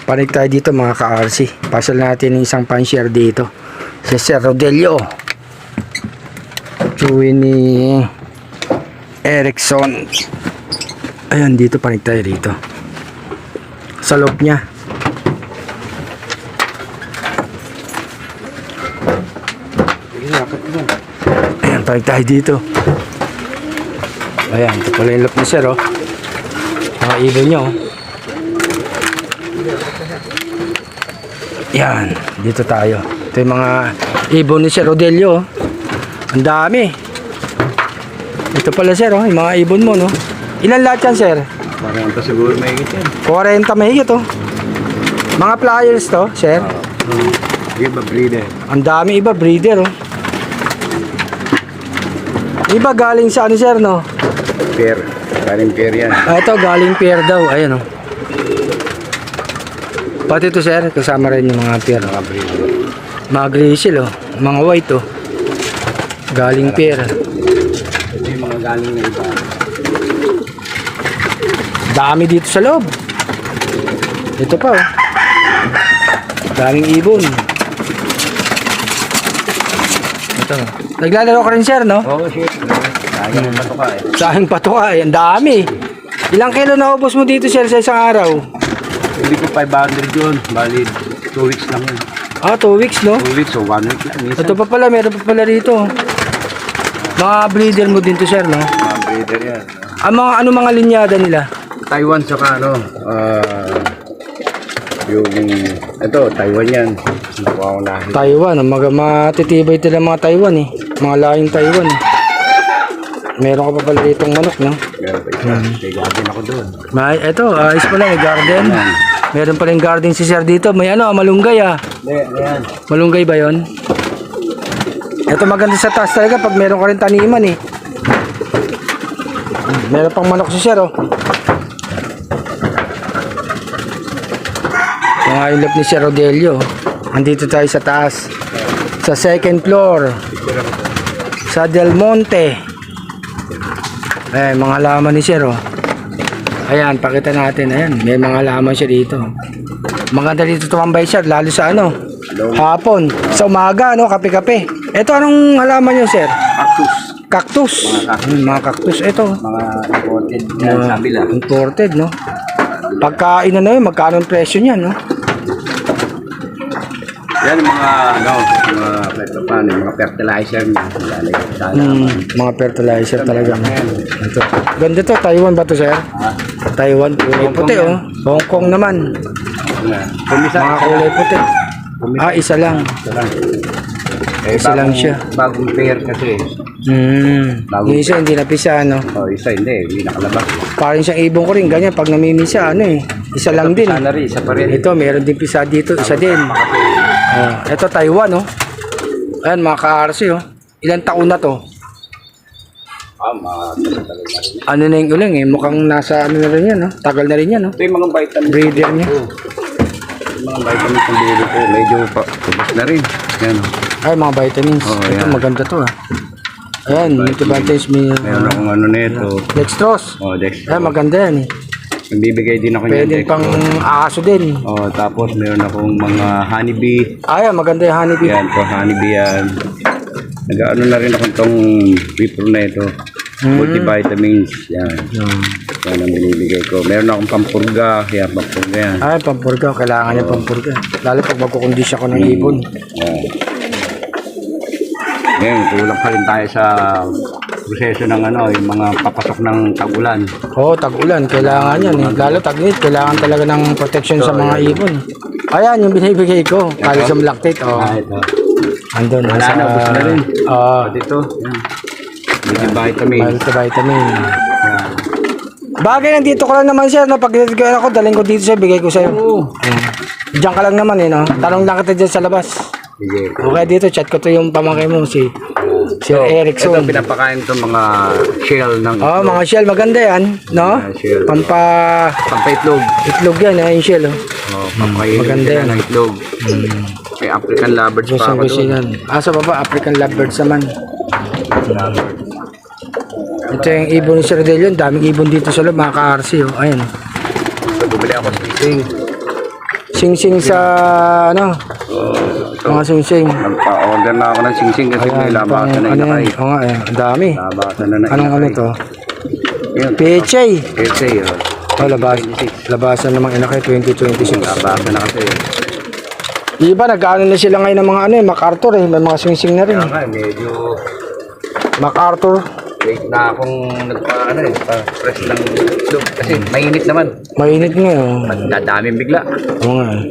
Panig tayo dito mga ka-RC. Pasal natin yung isang pan-share dito. Si Sir Rodelio. Chewy ni Erickson. Ayan, dito panig tayo dito. Sa loob niya. Ayan, panig tayo dito. Ayan, ito pala yung loob ni Sir, oh. Mga ibon nyo, oh. Yan, dito tayo. Ito yung mga ibon ni Sir Rodelio, oh. Ang dami. Ito pala, Sir, oh, yung mga ibon mo, no? Ilan lahat yan, Sir? 40 siguro may higit yan. 40 mahigit, oh. Mga flyers to, Sir. Iba breeder. Ang dami, iba breeder, oh. Iba galing sa ano, Sir, no? Pair. Galing pair yan. Ito, galing pair daw. Ayan, oh. Pati ito, Sir, kasama rin yung mga pair. Mga breeder. Mga grizzle, oh. Mga white, oh. Galing pair. Ito yung mga galing na iba. Dami dito sa loob. Ito pa, oh. Daming ibon. Ito. Naglalaro ka rin, Sir, no? Oo, shit. Sayang yung patuka eh. Sahing patuka, eh. Ang dami. Ilang kilo na ubos mo dito, Sir, sa isang araw? Hindi ko 500 yun. Bali, 2 weeks lang yun. Ah, 2 weeks, no? 2 weeks o 1 week lang. Minsan. Ito pa pala, meron pa pala rito. Mga breeder mo din to, Sir, no? Mga breeder yan. Ano mga linyada nila? Taiwan saka ano, yung, ito, Taiwan yan. Nakuha ko na. Taiwan, matitibay ito ng mga Taiwan, eh. Mga lahing Taiwan, eh. Meron ka pa pala ditong manok, no? Meron pa isa. May garden ako doon. Ito, ayos pala, may garden. Meron pa rin garden si Sir dito. May ano, malunggay, ah. Ayan. Malunggay ba yon? Ito maganda sa taas talaga pag meron ka rin taniman, eh. Meron pang manok si Sir, oh. Yung ilap ni Sir Rodelio. Andito tayo sa taas. Sa second floor. Sa Del Monte. Mga halaman ni Sir, oh. Ayan, pakita natin. Ayan, may mga halaman siya dito. Maganda dito tumambay, Sir, lalo sa ano, hapon. Sa umaga, no, kape-kape. Ito, anong halaman nyo, Sir? Cactus. Cactus. Mga cactus. Ito. Mga imported yan sa kabila. Imported, no? Pagkain na yun, magkano ang presyo niyan, no? Yan yung mga, ano, mga fertilizer niya. Mga fertilizer talaga. Ito. Ganda to, Taiwan ba to, Sir? Taiwan, kulay puti, oh. Hong Kong naman. Mga kulay puti. Isa lang. Isa lang siya. Bagong pair kasi. Yung isa hindi napisa, no? Isa hindi nakalabas. Parang siyang ibon ko rin, ganyan. Pag namimisa, ano eh. Isa lang din. Isa pa rin. Ito, meron din pisa dito. Isa din. Ito, Taiwan, oh. Ayan, mga ka-RC, oh. Ilang taon na to? Ano na yung ulang, eh. Mukhang nasa, ano na rin yan, no? Tagal na rin yan, no? Ito yung mga vitamins. Breeder niya. Yung mga vitamins ng bili ko. Medyo ubos na rin. Yan. Ay, mga vitamins. Ito, yan. maganda to, ah. Ayan, multivitamins. Meron akong ano nito. Dextrose. Dextrose. Ayan, maganda yan, eh. Nagbibigay din ako Pwede pang aso din. Tapos meron akong mga honeybee. Ayan, maganda yung honeybee. Yan po, honeybee yan. Nag-ano na rin ako itong Wipro na ito. Multivitamins. Yan. Yan ang binibigay ko. Meron akong pampurga. Yan, pampurga yan. Ay, pampurga. Kailangan niya pampurga. Lalo pag magkukondisya ko ng ibon. Yan. Ngayon, kulang pa rin tayo sa proseso ng ano, yung mga papasok ng tag-ulan. Tag-ulan. Kailangan yan, eh. Lalo tag-init. Kailangan talaga ng protection sa mga ibon. Ayan, yung binibigay ko. Calcium lactate. Ito. Andun. Wala na, ubos na rin. Dito. Yan. Multivitamin. Multivitamin. Yan. Bagay, nandito ko lang naman, Sir. No? Pag ako, daling ko dito sa'yo, bigay ko sa'yo. Diyan ka lang naman, eh. No? Tanong lang kita dyan sa labas. Sige. Okay, dito, chat ko to yung pamangkin mo, si Erickson. Ito pinapakain itong mga shell ng itlog. Mga shell, maganda yan, no? Shell. Pampaitlog. Itlog yan, yung shell, oh. Maganda yan ng itlog. May African lovebirds pa ako doon. Sa baba, African lovebirds naman. Ito yung ibon ni Sir Rodelio. Daming ibon dito sa loob, mga ka-RC, oh. Ayan. Bumili ako sisig. Sing-sing sa ano? Mga sing-sing. Nagpa-order na ako ng sing-sing kasi may labasan na ano inakay. yan? Oo nga, ang dami. Labasan na na Anong ano inakay. to? Yun. Pechay. Pechay, oh. Oh, labasan namang inakay 2026. Labasan na kasi. Di ba, nag-ano na sila ngayon ng mga ano eh, MacArthur eh. May mga sing-sing na rin. Kaya nga, medyo MacArthur. wait na akong nagpa-ano eh, pa-press ng slow. Kasi mainit naman. Mainit nga oh. Dadaming bigla. Oo nga eh.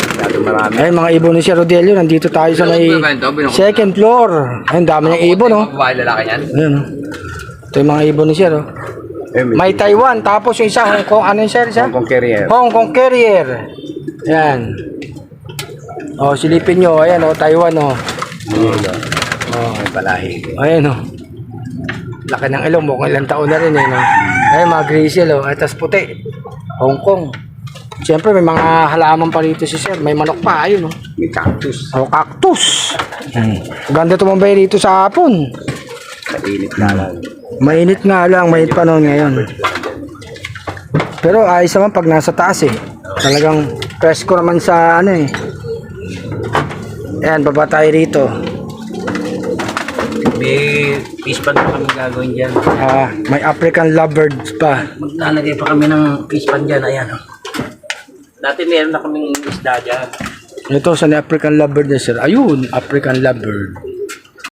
Masyado marami. Ay, mga ibon ni Sir Rodelio, nandito tayo sa may second floor. Ayun, dami ng ibon, oh. Babae lalaki yan? Ayun, oh. Ito yung mga ibon ni Sir, oh. May Taiwan, tapos yung isa, Hong Kong, ano yung Sir? Hong Kong Carrier. Hong Kong Carrier. Ayan. Oh, silipin nyo, ayan, oh, Taiwan, oh. Oh, may balahi. Ayan, oh. Laki ng ilong, mukhang ilang taon na rin, eh, no? Ayan, mga grizzle, oh. Ay, tas puti. Hong Kong. Siyempre, may mga halaman pa rito si Sir. May manok pa, ayun, oh. May cactus. Oh, cactus. Ganda tumambay rito sa hapon. Kainit na lang. Mainit nga lang, mainit pa noon ngayon. Pero ayos naman pag nasa taas eh. Talagang presko naman sa ano eh. Ayan, baba tayo rito. May fish pan pa kami gagawin dyan. May African lovebirds pa. Maglalagay pa kami ng fish pan dyan. Ayan. Dati meron na kaming isda dyan. Ito sa African lovebird na Sir. Ayun, African lovebird.